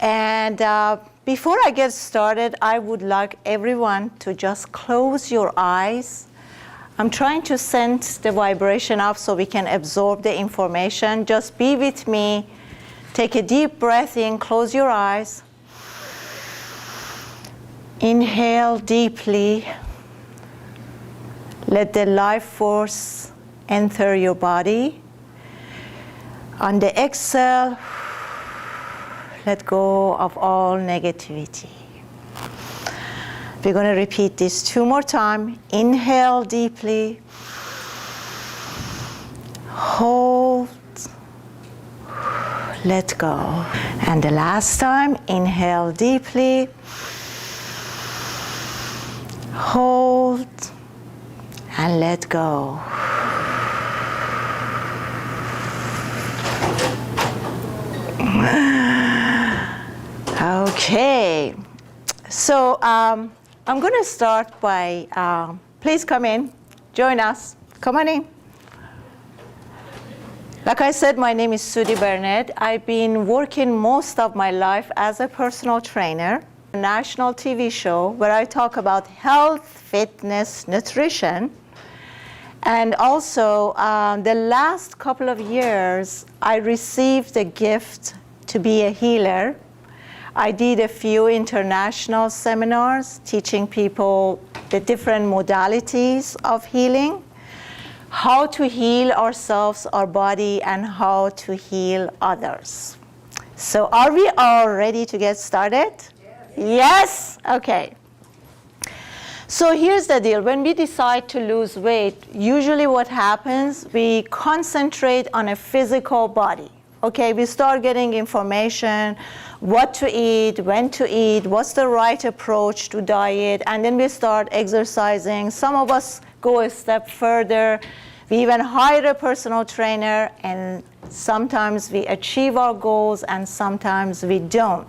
And before I get started, I would like everyone to just close your eyes. I'm trying to send the vibration up so we can absorb the information. Just be with me. Take a deep breath in, close your eyes. Inhale deeply. Let the life force enter your body. On the exhale, let go of all negativity. We're going to repeat this 2 more times. Inhale deeply. Hold. Let go. And the last time, inhale deeply. Hold. And let go. Okay, so I'm going to start by, please come in, join us, come on in. Like I said, my name is Sudi Burnett. I've been working most of my life as a personal trainer, a national TV show where I talk about health, fitness, nutrition. And also, the last couple of years, I received a gift to be a healer. I did a few international seminars teaching people the different modalities of healing, how to heal ourselves, our body, and how to heal others. So are we all ready to get started? Yes? Okay. So here's the deal. When we decide to lose weight, usually what happens, we concentrate on a physical body. Okay, we start getting information, what to eat, when to eat, what's the right approach to diet, and then we start exercising. Some of us go a step further. We even hire a personal trainer, and sometimes we achieve our goals, and sometimes we don't.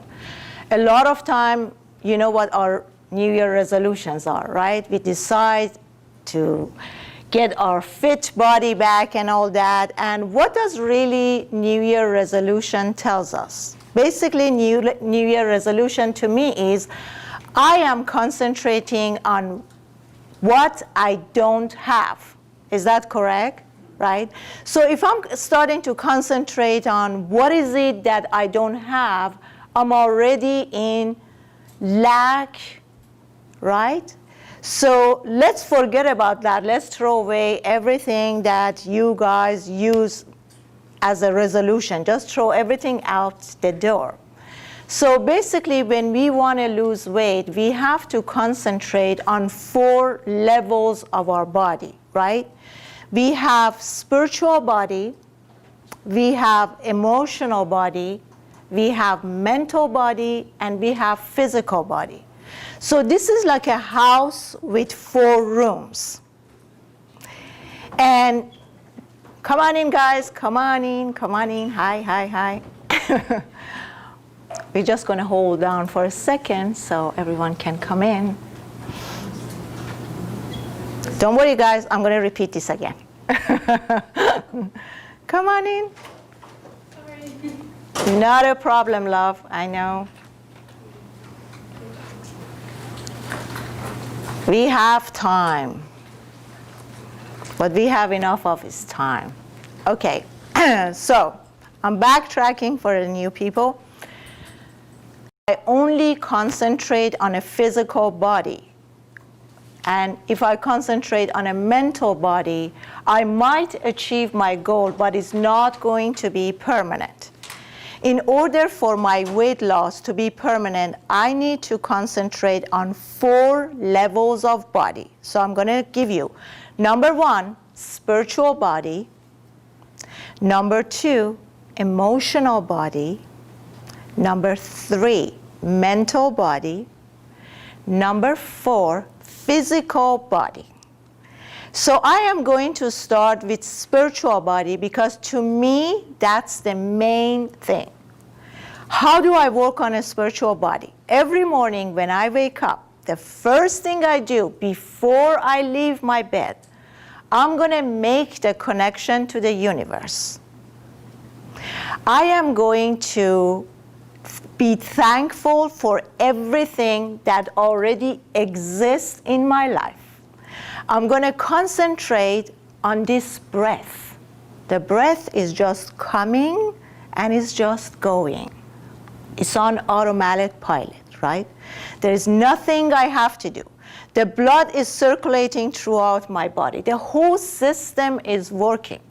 A lot of time, you know what our New Year resolutions are, right? We decide to get our fit body back and all that. And what does really New Year resolution tells us? Basically, New Year resolution to me is I am concentrating on what I don't have. Is that correct? Right? So if I'm starting to concentrate on what is it that I don't have, I'm already in lack, right? So let's forget about that. Let's throw away everything that you guys use as a resolution. Just throw everything out the door. So basically, when we want to lose weight, we have to concentrate on 4 levels of our body, right? We have spiritual body, we have emotional body, we have mental body, and we have physical body. So this is like a house with 4 rooms. And come on in, guys. Come on in. Come on in. Hi, hi, hi. We're just going to hold down for a second so everyone can come in. Don't worry, guys. I'm going to repeat this again. Come on in. Sorry. Not a problem, love. I know. We have time. What we have enough of is time. Okay, so I'm backtracking for the new people. I only concentrate on a physical body. And if I concentrate on a mental body, I might achieve my goal, but it's not going to be permanent. In order for my weight loss to be permanent, I need to concentrate on 4 levels of body. So I'm going to give you, number 1, spiritual body. Number 2, emotional body. Number 3, mental body. Number 4, physical body. So I am going to start with spiritual body because to me, that's the main thing. How do I work on a spiritual body? Every morning when I wake up, the first thing I do before I leave my bed, I'm going to make the connection to the universe. I am going to be thankful for everything that already exists in my life. I'm going to concentrate on this breath. The breath is just coming and it's just going. It's on automatic pilot, right? There is nothing I have to do. The blood is circulating throughout my body. The whole system is working.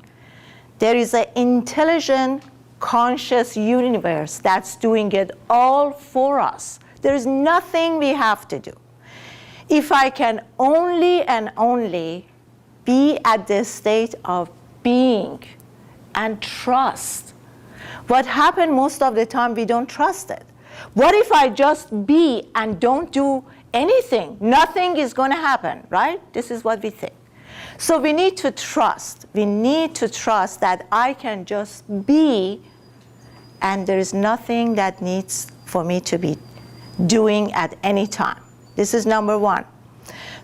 There is an intelligent, conscious universe that's doing it all for us. There is nothing we have to do. If I can only and only be at the state of being and trust. What happens most of the time, we don't trust it. What if I just be and don't do anything? Nothing is going to happen, right? This is what we think. So we need to trust. We need to trust that I can just be, and there is nothing that needs for me to be doing at any time. This is number one.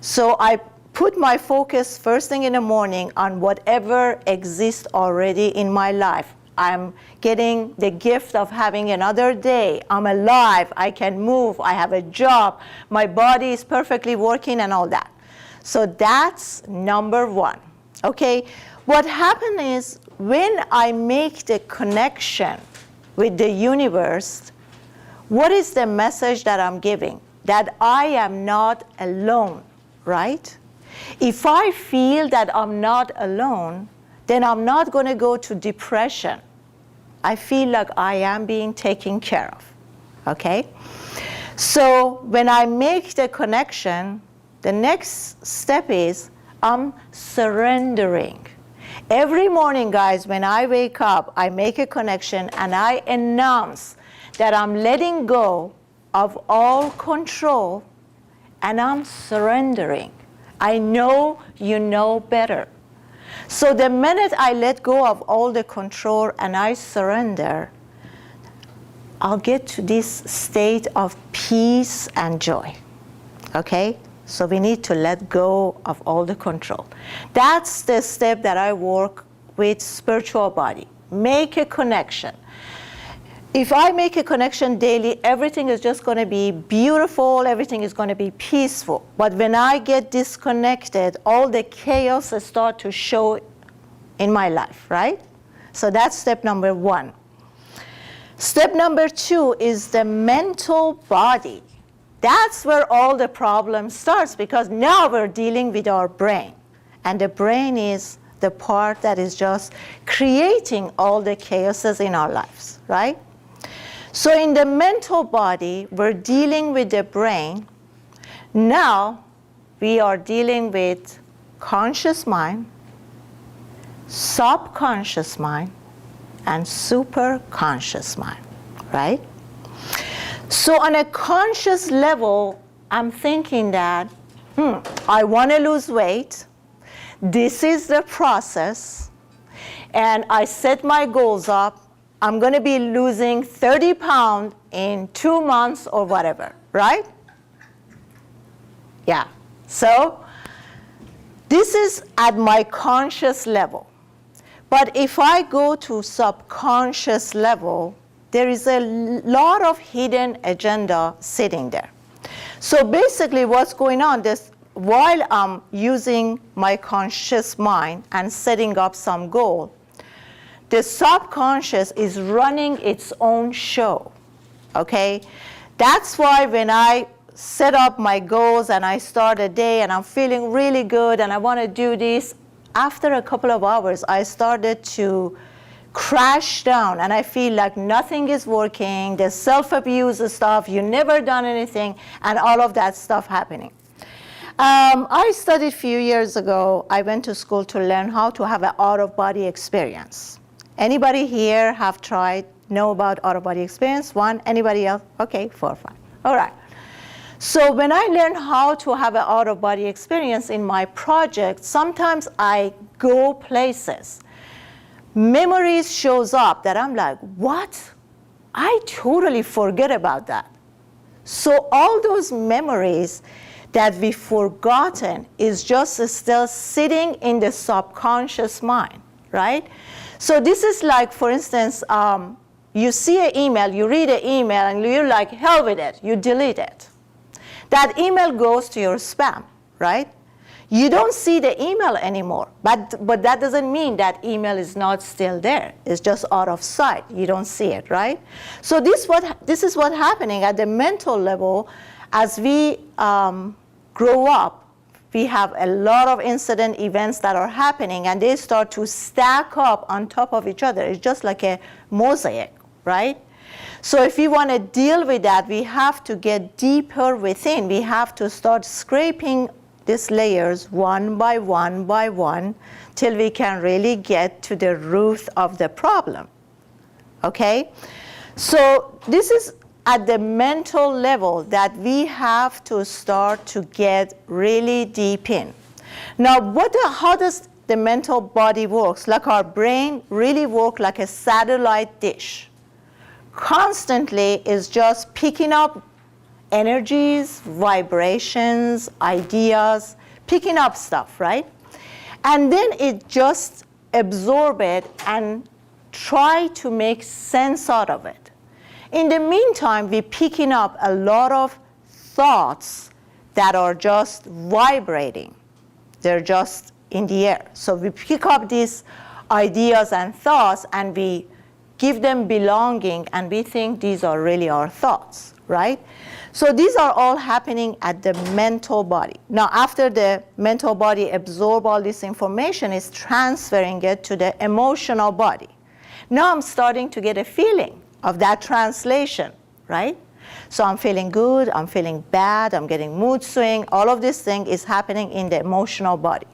So I put my focus first thing in the morning on whatever exists already in my life. I'm getting the gift of having another day. I'm alive. I can move. I have a job. My body is perfectly working and all that. So that's number one. Okay? What happens is when I make the connection with the universe, what is the message that I'm giving? That I am not alone, right? If I feel that I'm not alone, then I'm not going to go to depression. I feel like I am being taken care of, okay? So when I make the connection, the next step is I'm surrendering. Every morning, guys, when I wake up, I make a connection and I announce that I'm letting go of all control and I'm surrendering. I know you know better. So the minute I let go of all the control and I surrender, I'll get to this state of peace and joy, okay? So we need to let go of all the control. That's the step that I work with spiritual body. Make a connection. If I make a connection daily, everything is just going to be beautiful, everything is going to be peaceful. But when I get disconnected, all the chaos starts to show in my life, right? So that's step number one. Step number two is the mental body. That's where all the problem starts, because now we're dealing with our brain. And the brain is the part that is just creating all the chaoses in our lives, right? So in the mental body, we're dealing with the brain. Now we are dealing with conscious mind, subconscious mind, and superconscious mind, right? So on a conscious level, I'm thinking that, I want to lose weight. This is the process. And I set my goals up. I'm going to be losing 30 pounds in 2 months or whatever, right? Yeah. So this is at my conscious level. But if I go to subconscious level, there is a lot of hidden agenda sitting there. So basically what's going on is while I'm using my conscious mind and setting up some goal, the subconscious is running its own show, okay? That's why when I set up my goals and I start a day and I'm feeling really good and I want to do this, after a couple of hours, I started to crash down and I feel like nothing is working, the self-abuse stuff, you never done anything, and all of that stuff happening. I studied a few years ago, I went to school to learn how to have an out-of-body experience. Anybody here have tried, know about out-of-body experience? One, anybody else? Okay, 4 or 5. All right. So when I learned how to have an out-of-body experience in my project, sometimes I go places. Memories shows up that I'm like, what? I totally forget about that. So all those memories that we've forgotten is just still sitting in the subconscious mind, right? So this is like, for instance, you see an email, you read an email, and you're like, hell with it, you delete it. That email goes to your spam, right? You don't see the email anymore, but that doesn't mean that email is not still there. It's just out of sight. You don't see it, right? So this is what's happening at the mental level. As we grow up, we have a lot of incident events that are happening, and they start to stack up on top of each other. It's just like a mosaic, right? So if we want to deal with that, we have to get deeper within. We have to start scraping these layers one by one till we can really get to the root of the problem. Okay? So this is at the mental level that we have to start to get really deep in. Now, how does the mental body works? Like our brain really works like a satellite dish. Constantly is just picking up energies, vibrations, ideas, picking up stuff, right? And then it just absorb it and try to make sense out of it. In the meantime, we're picking up a lot of thoughts that are just vibrating. They're just in the air. So we pick up these ideas and thoughts and we give them belonging, and we think these are really our thoughts, right? So these are all happening at the mental body. Now, after the mental body absorbs all this information, it's transferring it to the emotional body. Now I'm starting to get a feeling of that translation, right? So I'm feeling good, I'm feeling bad, I'm getting mood swing. All of this thing is happening in the emotional body.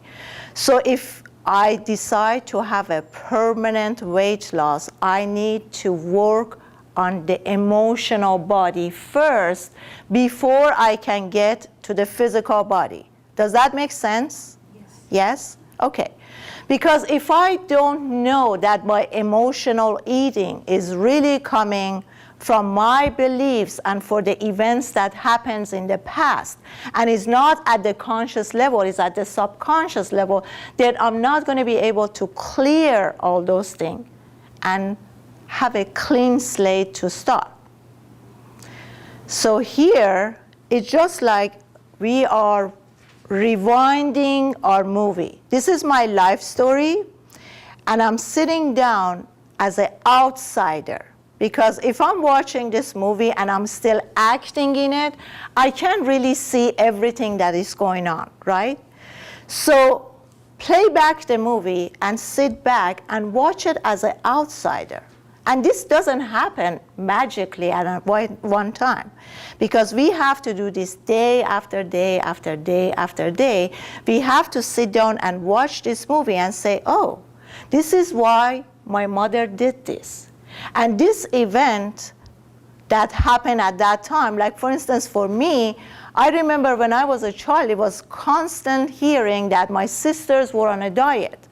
So if I decide to have a permanent weight loss, I need to work on the emotional body first before I can get to the physical body. Does that make sense? Yes. Yes? Okay. Because if I don't know that my emotional eating is really coming from my beliefs and for the events that happens in the past, and is not at the conscious level, it's at the subconscious level, then I'm not going to be able to clear all those things and have a clean slate to start. So here, it's just like we are rewinding our movie. This is my life story, and I'm sitting down as an outsider. Because if I'm watching this movie and I'm still acting in it, I can't really see everything that is going on, right? So play back the movie and sit back and watch it as an outsider. And this doesn't happen magically at one time, because we have to do this day after day after day after day. We have to sit down and watch this movie and say, oh, this is why my mother did this. And this event that happened at that time, like for instance for me, I remember when I was a child, it was constant hearing that my sisters were on a diet.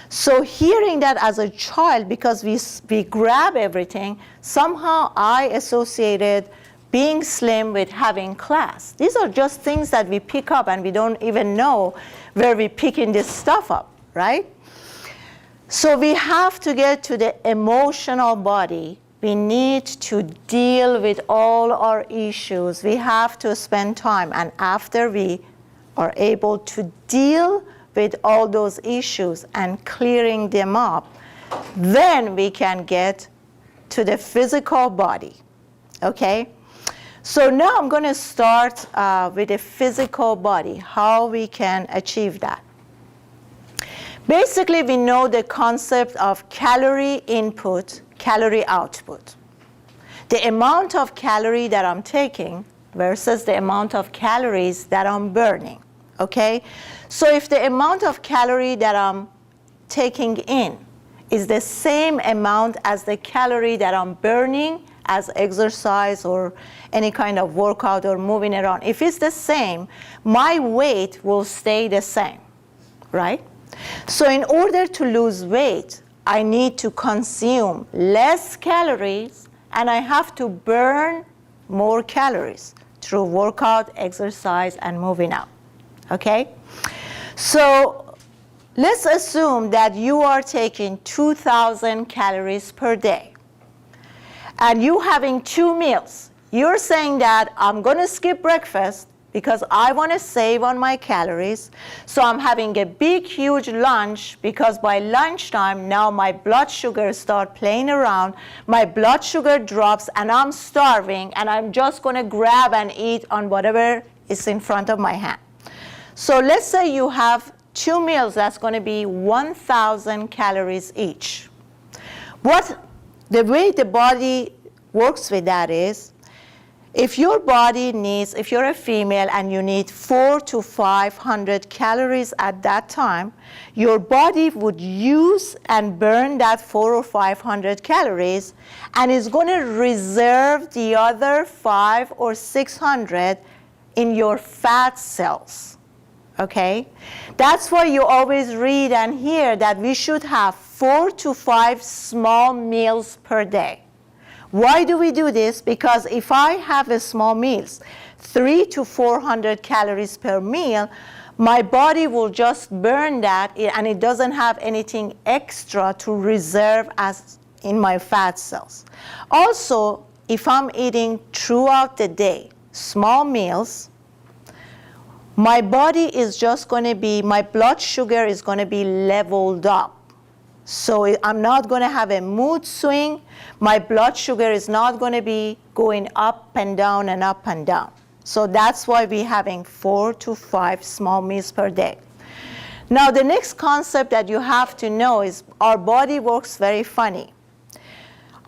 So hearing that as a child, because we grab everything, somehow I associated being slim with having class. These are just things that we pick up and we don't even know where we're picking this stuff up, right? So we have to get to the emotional body. We need to deal with all our issues. We have to spend time. And after we are able to deal with all those issues and clearing them up, then we can get to the physical body, okay? So now I'm going to start with the physical body, how we can achieve that. Basically, we know the concept of calorie input, calorie output. The amount of calorie that I'm taking versus the amount of calories that I'm burning, okay? So if the amount of calorie that I'm taking in is the same amount as the calorie that I'm burning as exercise or any kind of workout or moving around, if it's the same, my weight will stay the same, right? So in order to lose weight, I need to consume less calories and I have to burn more calories through workout, exercise, and moving out, okay? So let's assume that you are taking 2,000 calories per day. and you having 2 meals. You're saying that I'm going to skip breakfast because I want to save on my calories. So I'm having a big, huge lunch because by lunchtime, now my blood sugar start playing around. My blood sugar drops and I'm starving and I'm just going to grab and eat on whatever is in front of my hand. So let's say you have 2 meals that's going to be 1,000 calories each. The way the body works with that is, if your body needs, if you're a female and you need 400 to 500 calories at that time, your body would use and burn that 400 or 500 calories and is going to reserve the other 500 or 600 in your fat cells. Okay? That's why you always read and hear that we should have 4 to 5 small meals per day. Why do we do this? Because if I have a small meals, 300 to 400 calories per meal, my body will just burn that and it doesn't have anything extra to reserve as in my fat cells. Also, if I'm eating throughout the day small meals, my body is just going to be, my blood sugar is going to be leveled up. So I'm not going to have a mood swing. My blood sugar is not going to be going up and down and up and down. So that's why we're having 4 to 5 small meals per day. Now the next concept that you have to know is our body works very funny.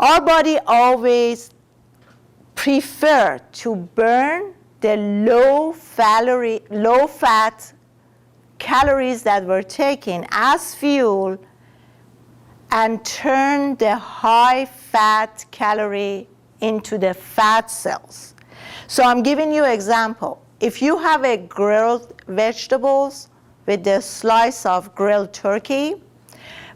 Our body always prefer to burn the low fat calories that we're taking as fuel and turn the high fat calorie into the fat cells. So I'm giving you an example. If you have a grilled vegetables with a slice of grilled turkey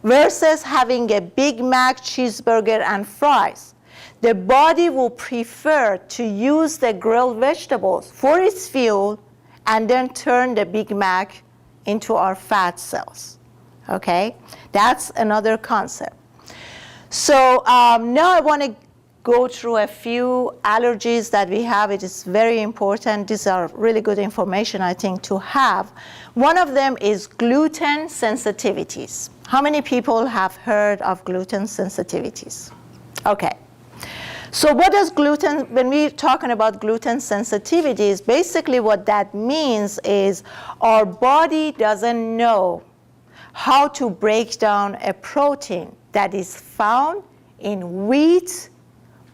versus having a Big Mac cheeseburger and fries, the body will prefer to use the grilled vegetables for its fuel and then turn the Big Mac into our fat cells. Okay, that's another concept. So now I want to go through a few allergies that we have. It is very important. These are really good information, I think, to have. One of them is gluten sensitivities. How many people have heard of gluten sensitivities? Okay. So what does gluten, when we're talking about gluten sensitivities, basically what that means is our body doesn't know how to break down a protein that is found in wheat,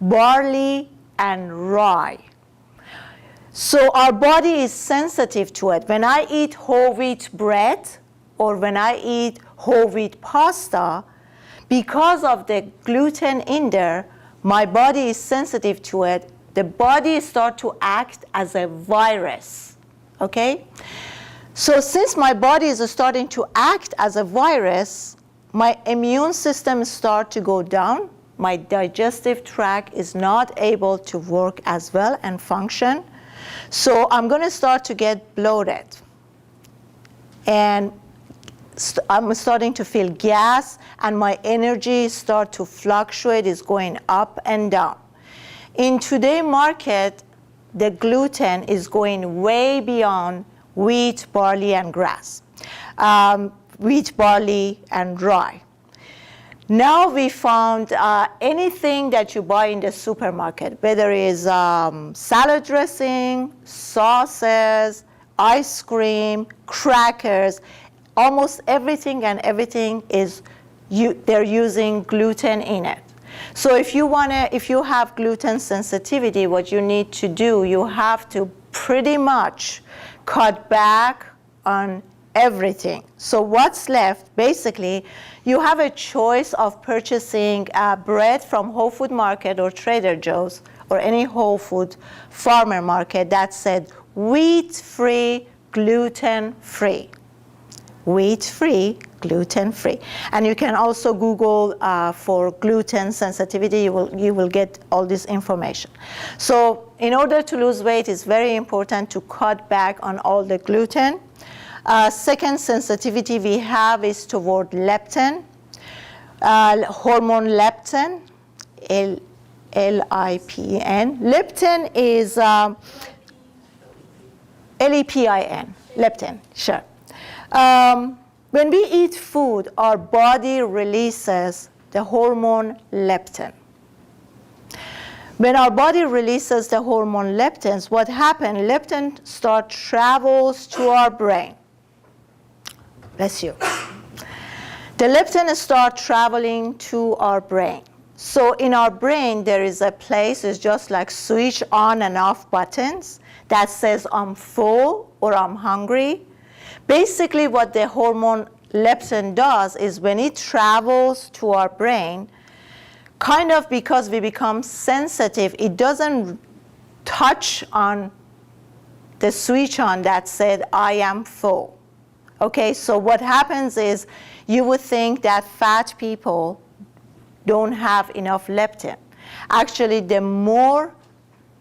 barley, and rye. So our body is sensitive to it. When I eat whole wheat bread or when I eat whole wheat pasta, because of the gluten in there, my body is sensitive to it. The body starts to act as a virus, okay? So since my body is starting to act as a virus, my immune system starts to go down. My digestive tract is not able to work as well and function. So I'm going to start to get bloated. And I'm starting to feel gas, and my energy start to fluctuate, is going up and down. In today's market, the gluten is going way beyond wheat, barley, and grass. Wheat, barley, and rye. Now we found anything that you buy in the supermarket, whether it is salad dressing, sauces, ice cream, crackers, almost everything is they're using gluten in it. So if you have gluten sensitivity, what you need to do, you have to pretty much cut back on everything. So what's left, basically, you have a choice of purchasing bread from Whole Food Market or Trader Joe's or any Whole Food farmer market that said wheat-free, gluten-free. Wheat-free, gluten-free. And you can also Google for gluten sensitivity. You will get all this information. So in order to lose weight, it's very important to cut back on all the gluten. Second sensitivity we have is toward leptin, hormone leptin, L-I-P-N. Leptin is L-E-P-I-N, leptin, sure. When we eat food, our body releases the hormone leptin. When our body releases the hormone leptins, what happens? Leptin travels to our brain. Bless you. The leptin start traveling to our brain. So in our brain, there is a place, it's just like switch on and off buttons that says I'm full or I'm hungry. Basically what the hormone leptin does is when it travels to our brain, kind of because we become sensitive, it doesn't touch on the switch on that said I am full. Okay, so what happens is you would think that fat people don't have enough leptin. Actually, the more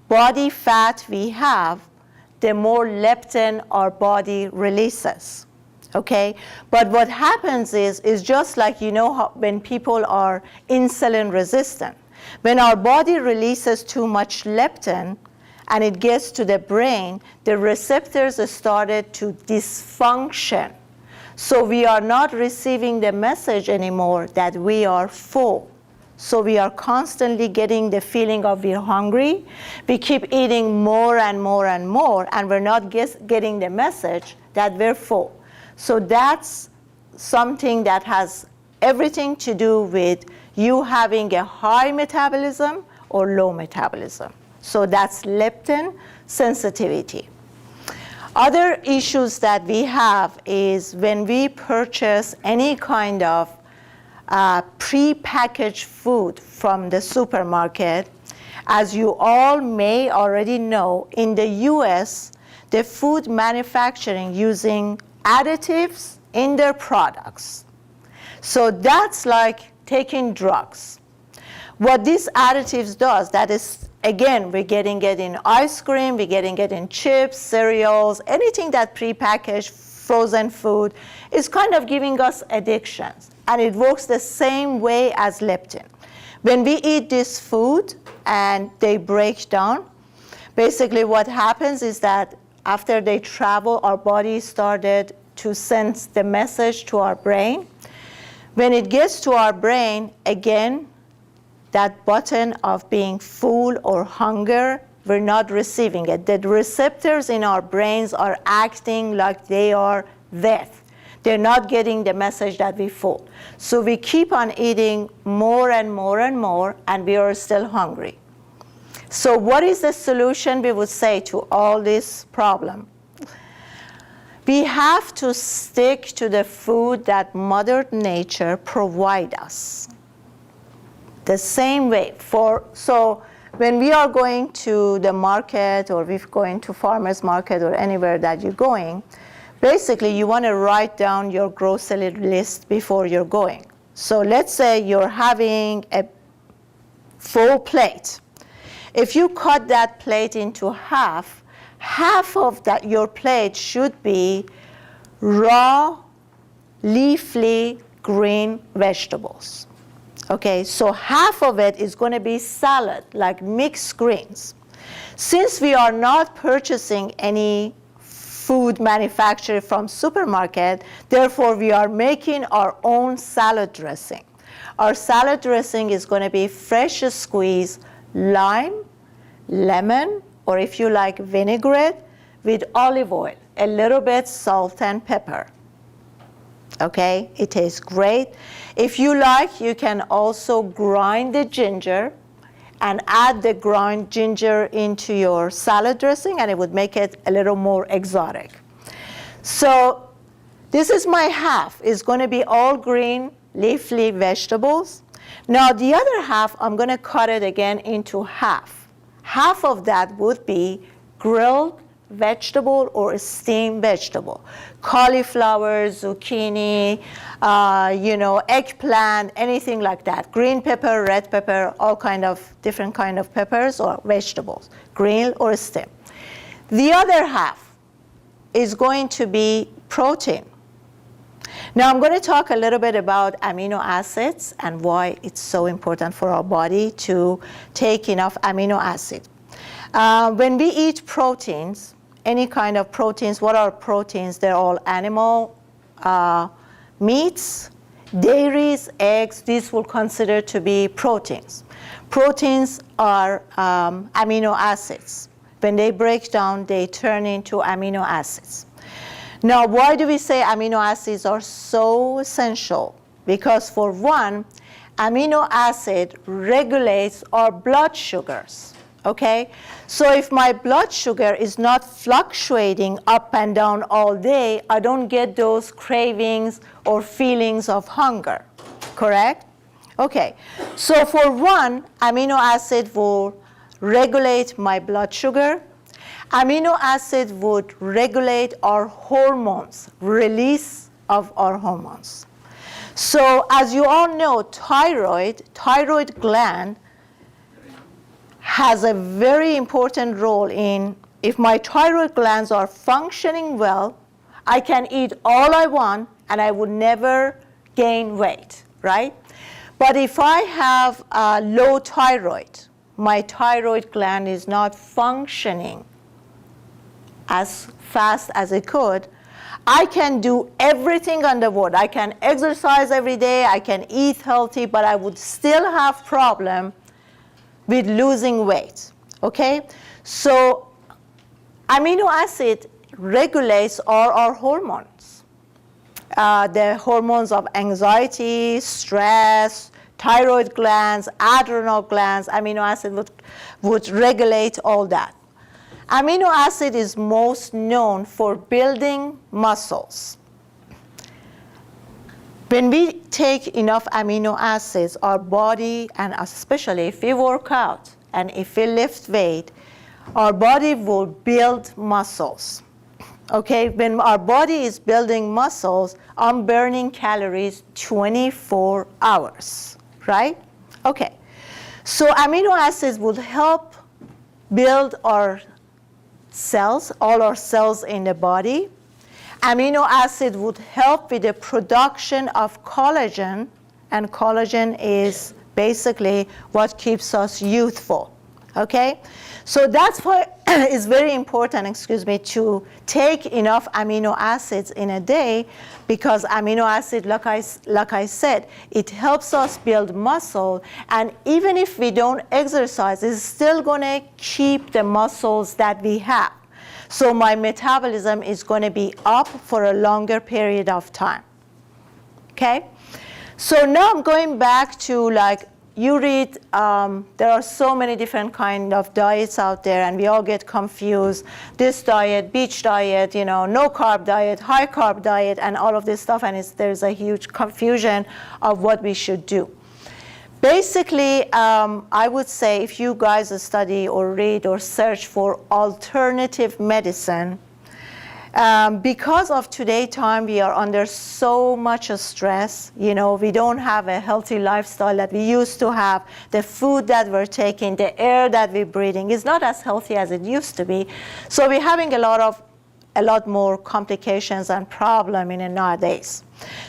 body fat we have, the more leptin our body releases. Okay, but what happens is just like how when people are insulin resistant, when our body releases too much leptin and it gets to the brain, the receptors started to dysfunction. So we are not receiving the message anymore that we are full. So we are constantly getting the feeling of we're hungry. We keep eating more and more and more, and we're not getting the message that we're full. So that's something that has everything to do with you having a high metabolism or low metabolism. So that's leptin sensitivity. Other issues that we have is when we purchase any kind of pre-packaged food from the supermarket. As you all may already know, in the US, the food manufacturing using additives in their products. So that's like taking drugs. What these additives does, that is, again, we're getting it in ice cream, we're getting it in chips, cereals, anything that pre-packaged frozen food is kind of giving us addictions. And it works the same way as leptin. When we eat this food and they break down, basically what happens is that after they travel, our body started to send the message to our brain. When it gets to our brain, again, that button of being full or hunger, we're not receiving it. The receptors in our brains are acting like they are death. They're not getting the message that we're full. So we keep on eating more and more and more, and we are still hungry. So what is the solution, we would say, to all this problem? We have to stick to the food that Mother Nature provides us. The same way. So when we are going to the market, or we're going to farmer's market or anywhere that you're going, basically you want to write down your grocery list before you're going. So let's say you're having a full plate. If you cut that plate into half of that your plate should be raw, leafy, green vegetables. Okay, so half of it is going to be salad, like mixed greens. Since we are not purchasing any food manufactured from supermarket, therefore we are making our own salad dressing. Our salad dressing is going to be fresh squeezed lime, lemon, or if you like vinaigrette, with olive oil, a little bit salt and pepper. Okay, it tastes great. If you like, you can also grind the ginger and add the ground ginger into your salad dressing, and it would make it a little more exotic. So this is my half. It's going to be all green, leafy vegetables. Now the other half, I'm going to cut it again into half. Half of that would be grilled vegetable or steamed vegetable. Cauliflower, zucchini, eggplant, anything like that. Green pepper, red pepper, all different kind of peppers or vegetables, green or steamed. The other half is going to be protein. Now I'm going to talk a little bit about amino acids and why it's so important for our body to take enough amino acid. When we eat proteins, any kind of proteins, what are proteins? They're all animal meats, dairies, eggs. These will consider to be proteins. Proteins are amino acids. When they break down, they turn into amino acids. Now, why do we say amino acids are so essential? Because for one, amino acid regulates our blood sugars, okay? So if my blood sugar is not fluctuating up and down all day, I don't get those cravings or feelings of hunger, correct? Okay, so for one, amino acid will regulate my blood sugar. Amino acid would regulate our hormones, release of our hormones. So as you all know, thyroid gland has a very important role in, if my thyroid glands are functioning well, I can eat all I want and I would never gain weight, right? But if I have a low thyroid, my thyroid gland is not functioning as fast as it could, I can do everything on the world. I can exercise every day, I can eat healthy, but I would still have problem with losing weight, okay? So amino acid regulates all our hormones. The hormones of anxiety, stress, thyroid glands, adrenal glands, amino acid would regulate all that. Amino acid is most known for building muscles. When we take enough amino acids, our body, and especially if we work out and if we lift weight, our body will build muscles. Okay, when our body is building muscles, I'm burning calories 24 hours, right? Okay, so amino acids will help build our cells, all our cells in the body. Amino acid would help with the production of collagen, and collagen is basically what keeps us youthful, okay? So that's why it's very important, to take enough amino acids in a day, because amino acid, like I said, it helps us build muscle, and even if we don't exercise, it's still gonna keep the muscles that we have. So my metabolism is gonna be up for a longer period of time, okay? So now I'm going back to, like, you read, there are so many different kind of diets out there, and we all get confused. This diet, beach diet, no carb diet, high carb diet, and all of this stuff, and there's a huge confusion of what we should do. Basically, I would say if you guys study or read or search for alternative medicine, because of today's time, we are under so much stress. We don't have a healthy lifestyle that we used to have. The food that we're taking, the air that we're breathing is not as healthy as it used to be. So we're having a lot more complications and problems nowadays.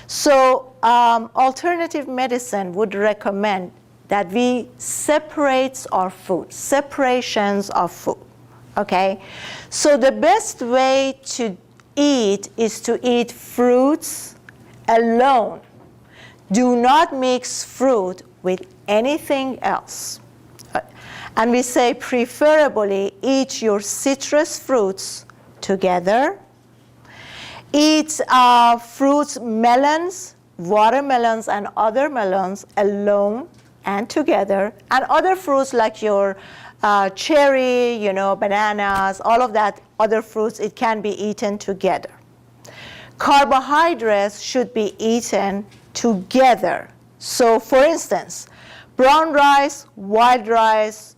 So alternative medicine would recommend that we separate our food, separations of food. Okay, so the best way to eat is to eat fruits alone. Do not mix fruit with anything else. And we say preferably eat your citrus fruits together. Eat fruits, melons, watermelons, and other melons alone and together. And other fruits like your cherry, bananas, all of that, other fruits, it can be eaten together. Carbohydrates should be eaten together. So for instance, brown rice, white rice,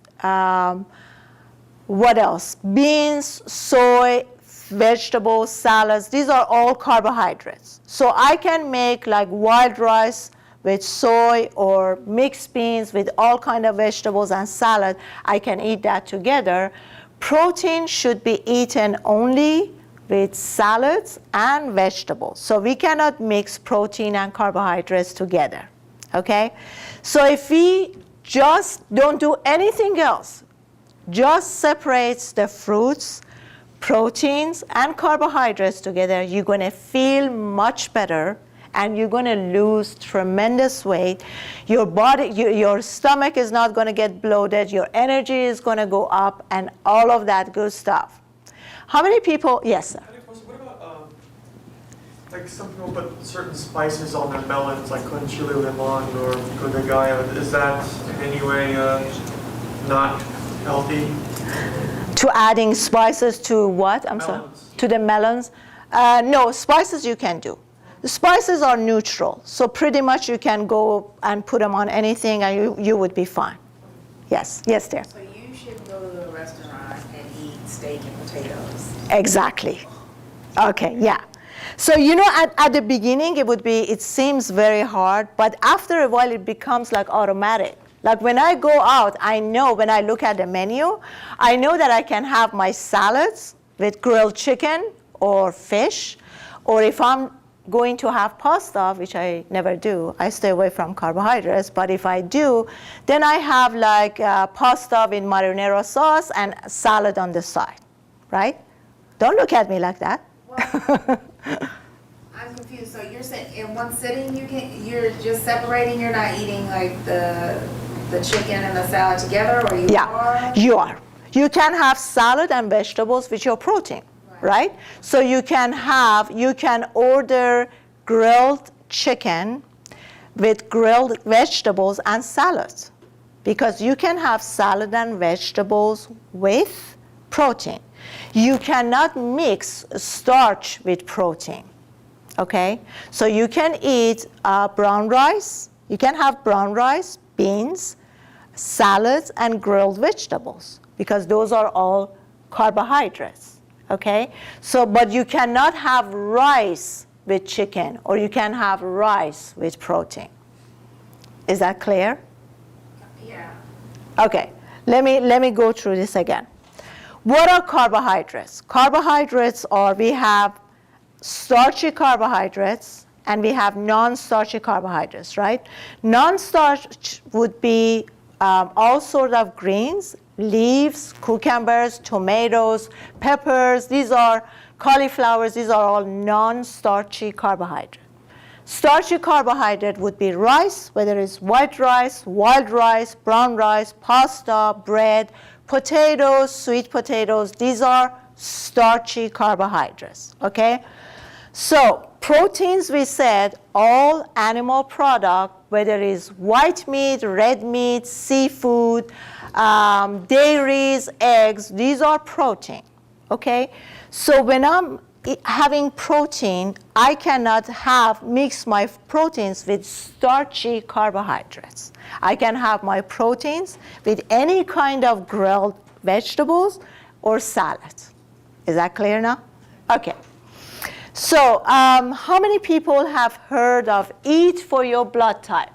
what else? Beans, soy, vegetables, salads, these are all carbohydrates. So I can make like white rice with soy or mixed beans with all kind of vegetables and salad. I can eat that together. Protein should be eaten only with salads and vegetables. So we cannot mix protein and carbohydrates together, okay? So if we just don't do anything else, just separates the fruits, proteins, and carbohydrates together, you're gonna feel much better and you're gonna lose tremendous weight. Your body, your stomach is not gonna get bloated, your energy is gonna go up, and all of that good stuff. How many people, yes, sir? I had a question. What about, like some people put certain spices on their melons, like con chile limon or pico de gallo. Is that in any way not healthy? To adding spices to what? I'm sorry? To the melons? No, spices you can do. The spices are neutral, so pretty much you can go and put them on anything and you would be fine. Yes, yes, dear. So you shouldn't go to a restaurant and eat steak and potatoes. Exactly. Okay, yeah. So you know, at the beginning it seems very hard, but after a while it becomes like automatic. Like when I go out, I know when I look at the menu, I know that I can have my salads with grilled chicken or fish, or if I'm going to have pasta, which I never do, I stay away from carbohydrates, but if I do, then I have like pasta with marinara sauce and salad on the side, right? Don't look at me like that. Well, I'm confused. So you're saying in one sitting you're just separating, you're not eating like the chicken and the salad together, or you are? You are. You can have salad and vegetables with your protein, right? So you can order grilled chicken with grilled vegetables and salads, because you can have salad and vegetables with protein. You cannot mix starch with protein, okay? So you can eat brown rice, you can have brown rice, beans, salads, and grilled vegetables, because those are all carbohydrates, okay? So, but you cannot have rice with chicken, or you can have rice with protein. Is that clear? Yeah. Okay, let me go through this again. What are carbohydrates? Carbohydrates are, we have starchy carbohydrates and we have non-starchy carbohydrates, right? Non-starch would be all sorts of greens, leaves, cucumbers, tomatoes, peppers. These are cauliflowers. These are all non-starchy carbohydrates. Starchy carbohydrate would be rice, whether it's white rice, wild rice, brown rice, pasta, bread, potatoes, sweet potatoes. These are starchy carbohydrates, okay? So proteins, we said, all animal product, whether it's white meat, red meat, seafood, dairies, eggs, these are protein, okay? So when I'm having protein, I cannot mix my proteins with starchy carbohydrates. I can have my proteins with any kind of grilled vegetables or salad. Is that clear now? Okay. So how many people have heard of eat for your blood type?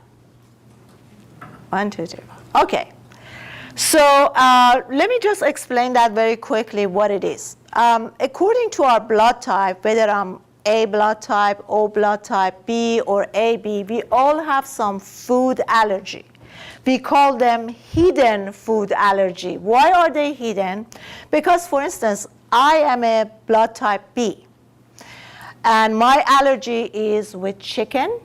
1, 2, 3, 4. Okay. So let me just explain that very quickly what it is. According to our blood type, whether I'm A blood type, O blood type, B, or AB, we all have some food allergy. We call them hidden food allergy. Why are they hidden? Because, for instance, I am a blood type B, and my allergy is with chicken.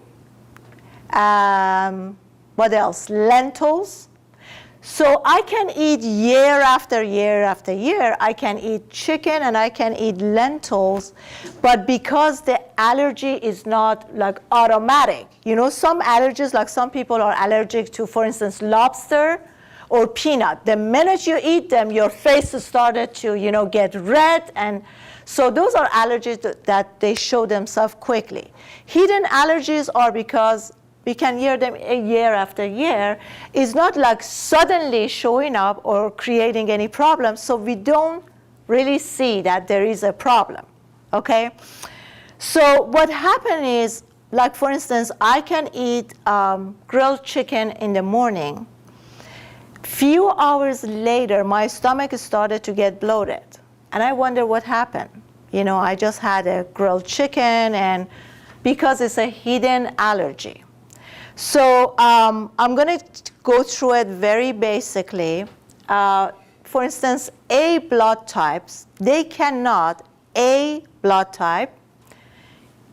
What else? Lentils. So I can eat year after year after year. I can eat chicken and I can eat lentils, but because the allergy is not like automatic. You know, some allergies, like some people are allergic to, for instance, lobster or peanut. The minute you eat them, your face started to, you know, get red, and so those are allergies that they show themselves quickly. Hidden allergies are because we can hear them year after year. It's not like suddenly showing up or creating any problem, so we don't really see that there is a problem, okay? So what happened is, like for instance, I can eat grilled chicken in the morning. Few hours later, my stomach started to get bloated, and I wonder what happened. I just had a grilled chicken, and because it's a hidden allergy. So I'm going to go through it very basically. For instance, A blood types, A blood type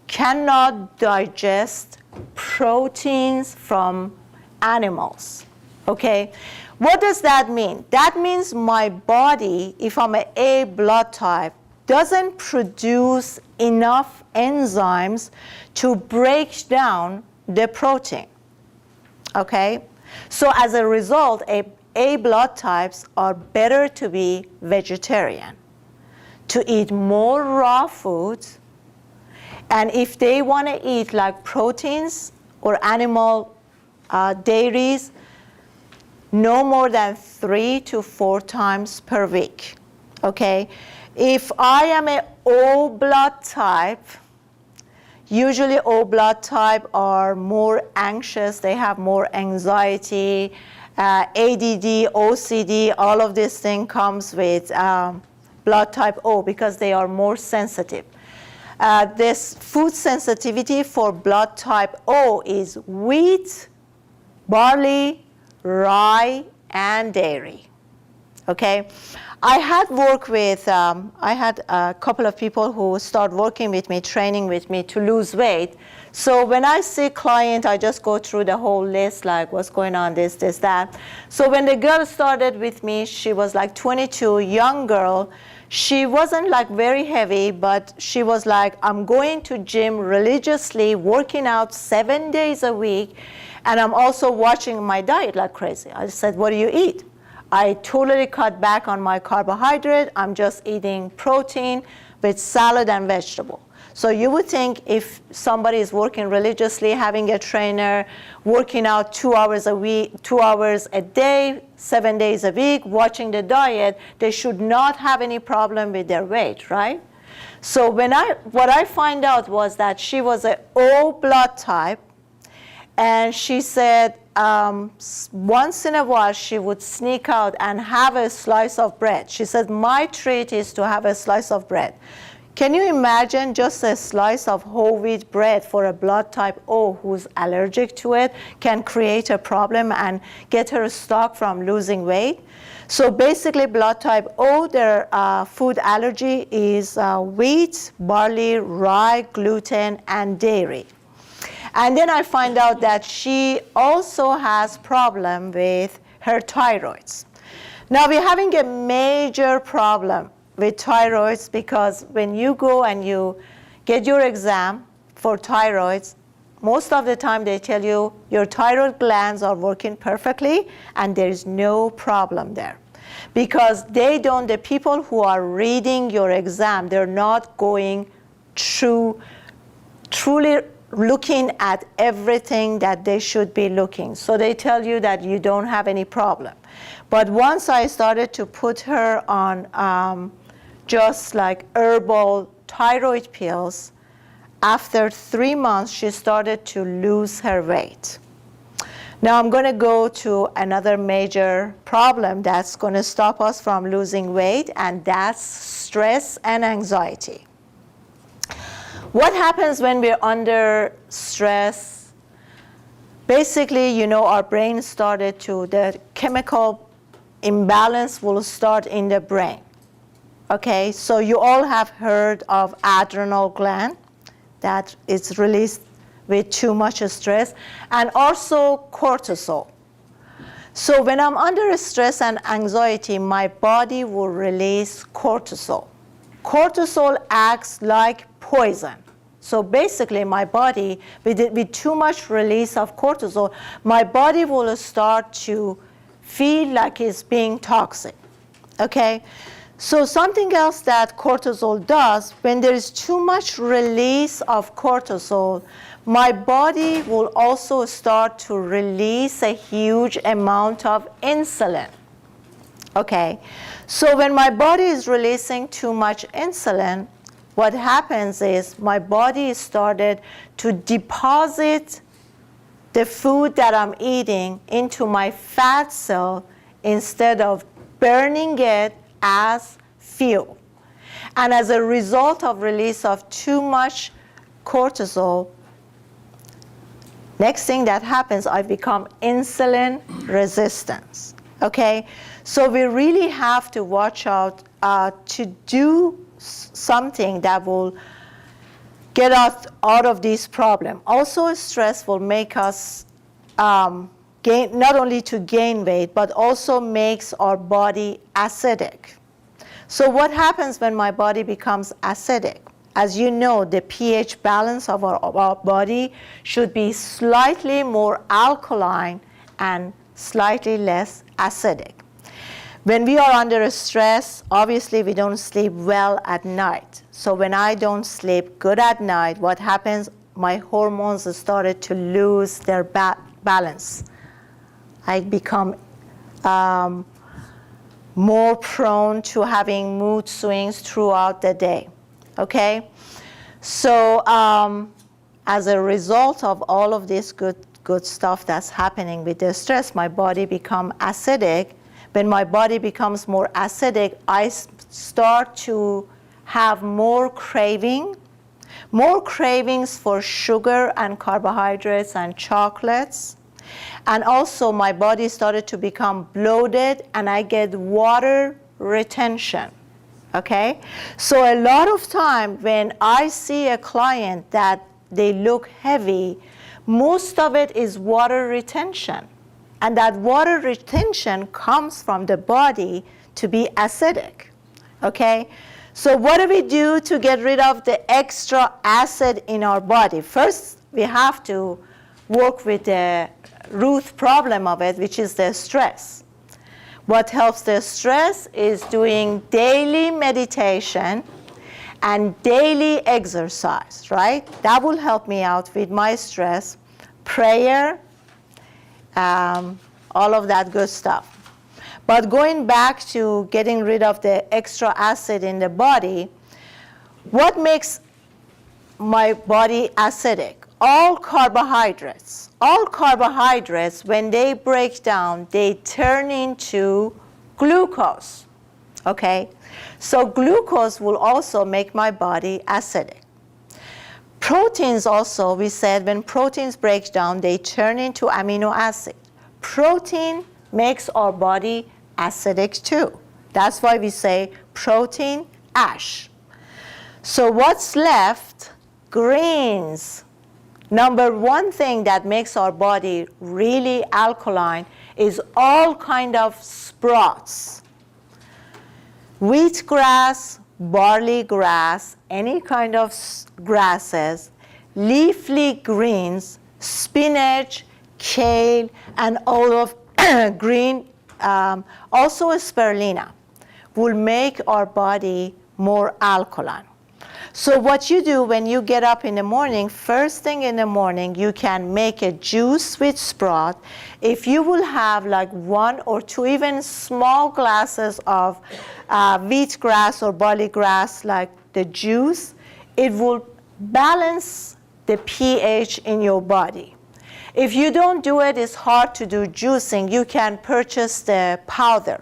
cannot digest proteins from animals, okay? What does that mean? That means my body, if I'm an A blood type, doesn't produce enough enzymes to break down the protein, okay? So as a result, A blood types are better to be vegetarian, to eat more raw foods, and if they want to eat like proteins or animal dairies, no more than 3 to 4 times per week, okay? If I am an O blood type, usually O blood type are more anxious, they have more anxiety, ADD, OCD, all of this thing comes with blood type O because they are more sensitive. This food sensitivity for blood type O is wheat, barley, rye, and dairy, okay? I had a couple of people who start working with me, training with me to lose weight. So when I see client, I just go through the whole list, like what's going on, this, that. So when the girl started with me, she was like 22, young girl. She wasn't like very heavy, but she was like, I'm going to gym religiously, working out 7 days a week, and I'm also watching my diet like crazy. I said, what do you eat? I totally cut back on my carbohydrate. I'm just eating protein with salad and vegetable. So you would think if somebody is working religiously, having a trainer, working out 2 hours a week, 2 hours a day, 7 days a week, watching the diet, they should not have any problem with their weight, right? So what I find out was that she was an O blood type, and she said once in a while she would sneak out and have a slice of bread. She said, my treat is to have a slice of bread. Can you imagine just a slice of whole wheat bread for a blood type O who's allergic to it can create a problem and get her stuck from losing weight? So basically blood type O, their food allergy is wheat, barley, rye, gluten, and dairy. And then I find out that she also has problem with her thyroids. Now we're having a major problem with thyroids because when you go and you get your exam for thyroids, most of the time they tell you your thyroid glands are working perfectly and there is no problem there. Because the people who are reading your exam, they're not going through truly looking at everything that they should be looking. So they tell you that you don't have any problem. But once I started to put her on just like herbal thyroid pills, after 3 months, she started to lose her weight. Now I'm going to go to another major problem that's going to stop us from losing weight, and that's stress and anxiety. What happens when we're under stress? Basically, our brain the chemical imbalance will start in the brain. Okay, so you all have heard of adrenal gland that is released with too much stress, and also cortisol. So when I'm under stress and anxiety, my body will release cortisol. Cortisol acts like poison. So basically my body, with too much release of cortisol, my body will start to feel like it's being toxic, okay? So something else that cortisol does, when there is too much release of cortisol, my body will also start to release a huge amount of insulin, okay? So when my body is releasing too much insulin, what happens is my body started to deposit the food that I'm eating into my fat cell instead of burning it as fuel. And as a result of release of too much cortisol, next thing that happens, I become insulin resistant. Okay? So we really have to watch out to do something that will get us out of this problem. Also, stress will make us not only to gain weight, but also makes our body acidic. So what happens when my body becomes acidic? As you know, the pH balance of our body should be slightly more alkaline and slightly less acidic. When we are under stress, obviously we don't sleep well at night. So when I don't sleep good at night, what happens? My hormones started to lose their balance. I become more prone to having mood swings throughout the day. Okay? So as a result of all of this good stuff that's happening with the stress, my body becomes acidic. When my body becomes more acidic, I start to have more cravings for sugar and carbohydrates and chocolates. And also my body started to become bloated and I get water retention. Okay? So a lot of time when I see a client that they look heavy, most of it is water retention. And that water retention comes from the body to be acidic. Okay? So what do we do to get rid of the extra acid in our body? First, we have to work with the root problem of it, which is the stress. What helps the stress is doing daily meditation and daily exercise, right? That will help me out with my stress. Prayer, all of that good stuff. But going back to getting rid of the extra acid in the body, what makes my body acidic? All carbohydrates. All carbohydrates, when they break down, they turn into glucose. Okay? So glucose will also make my body acidic. Proteins also, we said when proteins break down, they turn into amino acid. Protein makes our body acidic too. That's why we say protein ash. So what's left? Greens. Number one thing that makes our body really alkaline is all kind of sprouts. Wheatgrass, barley grass, any kind of grasses, leafy greens, spinach, kale, and all of green, also spirulina, will make our body more alkaline. So what you do when you get up in the morning, first thing in the morning, you can make a juice with sprout. If you will have like 1 or 2 even small glasses of wheatgrass or barley grass, like the juice, it will balance the pH in your body. If you don't do it, it's hard to do juicing. You can purchase the powder.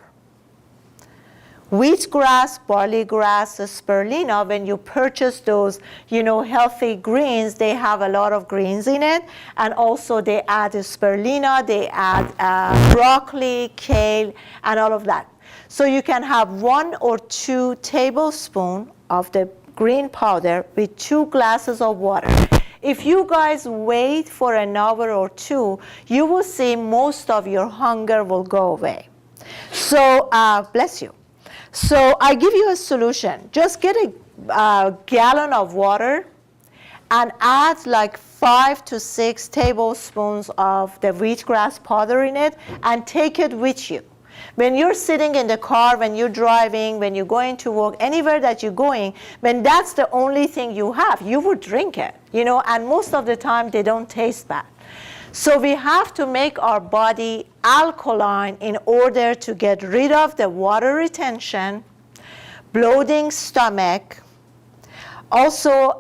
Wheatgrass, barley grass, spirulina, when you purchase those, healthy greens, they have a lot of greens in it. And also they add spirulina, they add broccoli, kale, and all of that. So you can have 1 or 2 tablespoons of the green powder with 2 glasses of water. If you guys wait for an hour or 2, you will see most of your hunger will go away. So, bless you. So I give you a solution. Just get a gallon of water and add like 5 to 6 tablespoons of the wheatgrass powder in it and take it with you. When you're sitting in the car, when you're driving, when you're going to work, anywhere that you're going, when that's the only thing you have, you would drink it, and most of the time they don't taste bad. So we have to make our body alkaline in order to get rid of the water retention, bloating stomach. Also,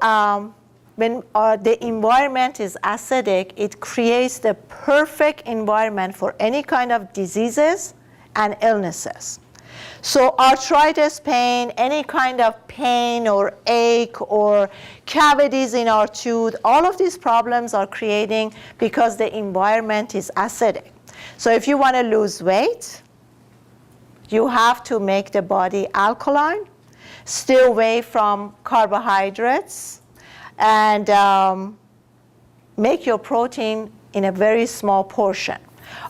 when the environment is acidic, it creates the perfect environment for any kind of diseases and illnesses. So arthritis pain, any kind of pain or ache or cavities in our tooth, all of these problems are creating because the environment is acidic. So if you want to lose weight, you have to make the body alkaline, stay away from carbohydrates, and make your protein in a very small portion.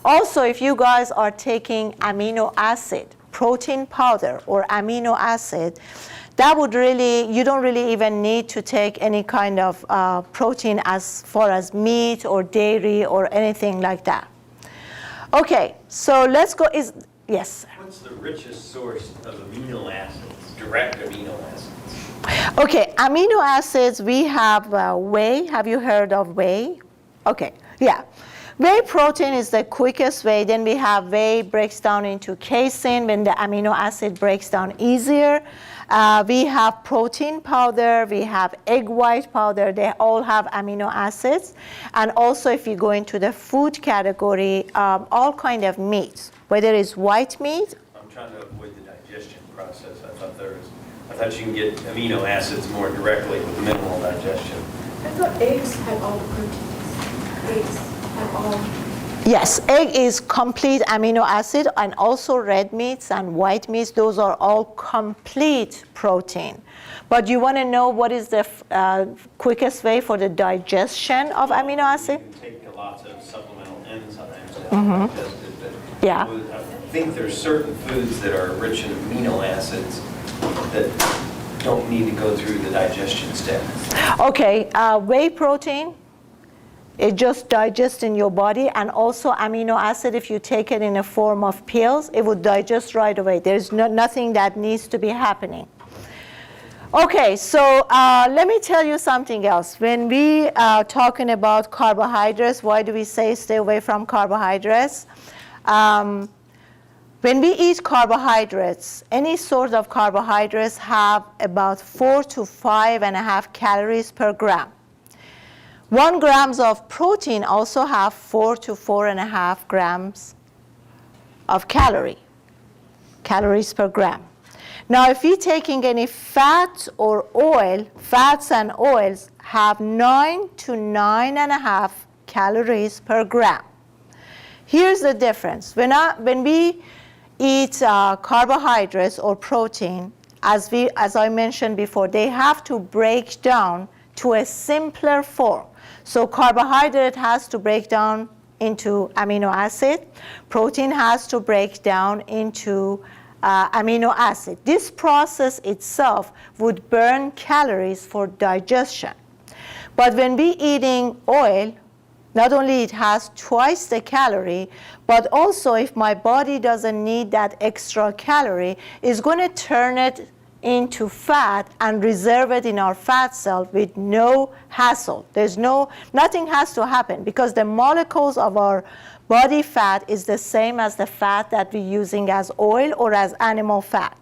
Also, if you guys are taking amino acid, protein powder or amino acid, that would really, you don't really even need to take any kind of protein as far as meat or dairy or anything like that. Okay, so let's go, yes? What's the richest source of amino acids, direct amino acids? Okay, amino acids, we have whey. Have you heard of whey? Okay, yeah. Whey protein is the quickest way. Then we have whey breaks down into casein when the amino acid breaks down easier. We have protein powder, we have egg white powder, they all have amino acids. And also if you go into the food category, all kind of meats, whether it's white meat. I'm trying to avoid the digestion process. I thought you can get amino acids more directly with minimal digestion. I thought eggs had all the proteins. Eggs have all. Yes, egg is complete amino acid, and also red meats and white meats, those are all complete protein. But you want to know what is the quickest way for the digestion of amino acid? You can take lots of supplemental enzymes to help digest it, but Yeah. I think there's certain foods that are rich in amino acids that don't need to go through the digestion steps. Okay, whey protein, it just digests in your body, and also amino acid, if you take it in a form of pills, it would digest right away. There's nothing that needs to be happening. Okay, so let me tell you something else. When we are talking about carbohydrates, why do we say stay away from carbohydrates? When we eat carbohydrates, any sort of carbohydrates have about 4 to 5.5 calories per gram. 1 grams of protein also have 4 to 4.5 grams of calories per gram. Now, if you're taking any fat or oil, fats and oils have 9 to 9.5 calories per gram. Here's the difference. When we eat carbohydrates or protein, as I mentioned before, they have to break down to a simpler form. So carbohydrate has to break down into amino acid. Protein has to break down into amino acid. This process itself would burn calories for digestion. But when we eating oil, not only it has twice the calorie, but also if my body doesn't need that extra calorie, it's going to turn it into fat and reserve it in our fat cell with no hassle. Nothing has to happen because the molecules of our body fat is the same as the fat that we're using as oil or as animal fat.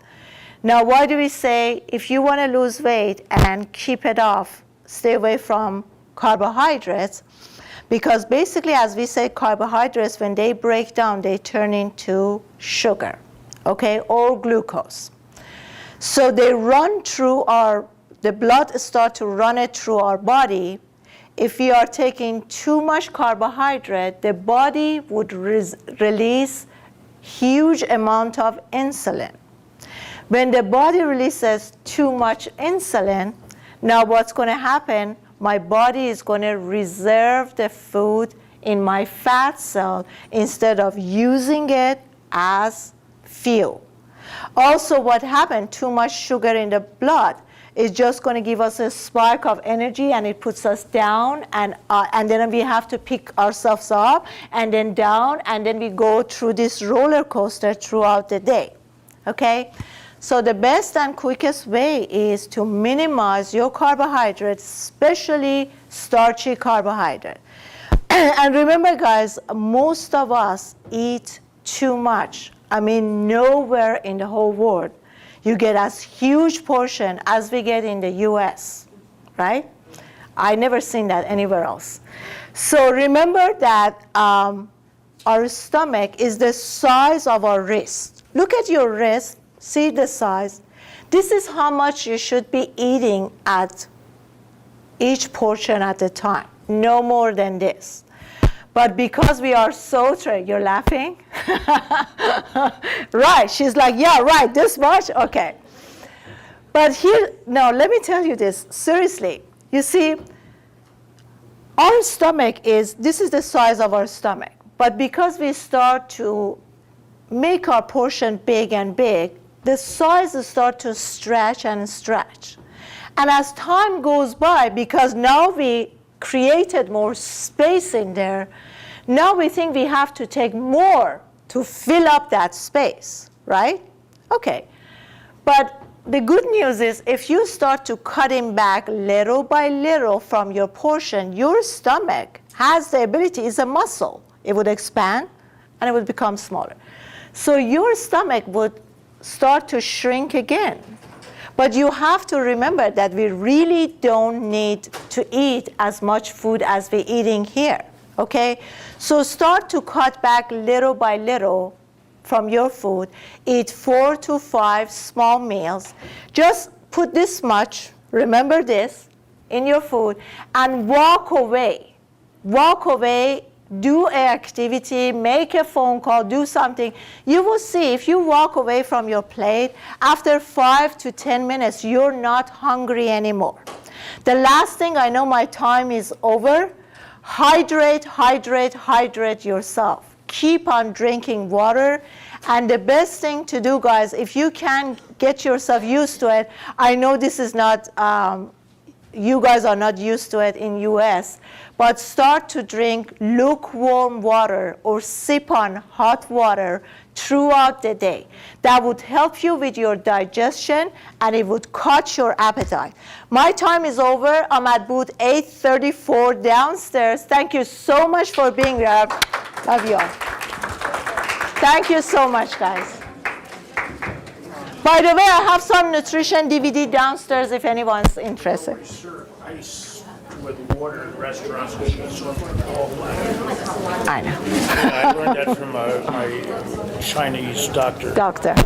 Now, why do we say if you want to lose weight and keep it off, stay away from carbohydrates? Because basically, as we say, carbohydrates, when they break down, they turn into sugar, okay, or glucose. So they run through the blood start to run it through our body. If we are taking too much carbohydrate, the body would release huge amount of insulin. When the body releases too much insulin, now what's going to happen? My body is going to reserve the food in my fat cell instead of using it as fuel. Also, what happened? Too much sugar in the blood is just going to give us a spark of energy, and it puts us down, and then we have to pick ourselves up, and then down, and then we go through this roller coaster throughout the day. Okay? So the best and quickest way is to minimize your carbohydrates, especially starchy carbohydrate. And remember, guys, most of us eat too much. I mean, nowhere in the whole world you get as huge portion as we get in the US, right? I never seen that anywhere else. So remember that our stomach is the size of our wrist. Look at your wrist. See the size? This is how much you should be eating at each portion at a time, no more than this. But because we are so trained, you're laughing? Right, she's like, yeah, right, this much? Okay. But here, no, let me tell you this, seriously. You see, our stomach this is the size of our stomach. But because we start to make our portion big and big, the size start to stretch and stretch. And as time goes by, because now we created more space in there, now we think we have to take more to fill up that space, right? Okay. But the good news is if you start to cutting back little by little from your portion, your stomach has the ability, it's a muscle. It would expand and it would become smaller. So your stomach would start to shrink again. But you have to remember that we really don't need to eat as much food as we're eating here, okay? So start to cut back little by little from your food. Eat 4 to 5 small meals. Just put this much, remember this, in your food, and walk away. Walk away. Do an activity, make a phone call, do something. You will see if you walk away from your plate, after 5 to 10 minutes, you're not hungry anymore. The last thing, I know my time is over, hydrate, hydrate, hydrate yourself. Keep on drinking water. And the best thing to do, guys, if you can get yourself used to it, I know this is not, you guys are not used to it in US, but start to drink lukewarm water or sip on hot water throughout the day. That would help you with your digestion and it would cut your appetite. My time is over. I'm at booth 834 downstairs. Thank you so much for being there. Love you all. Thank you so much, guys. By the way, I have some nutrition DVD downstairs if anyone's interested. Serve ice with water in restaurants because you suffer gallbladder. I know. I learned that from my Chinese doctor. Doctor.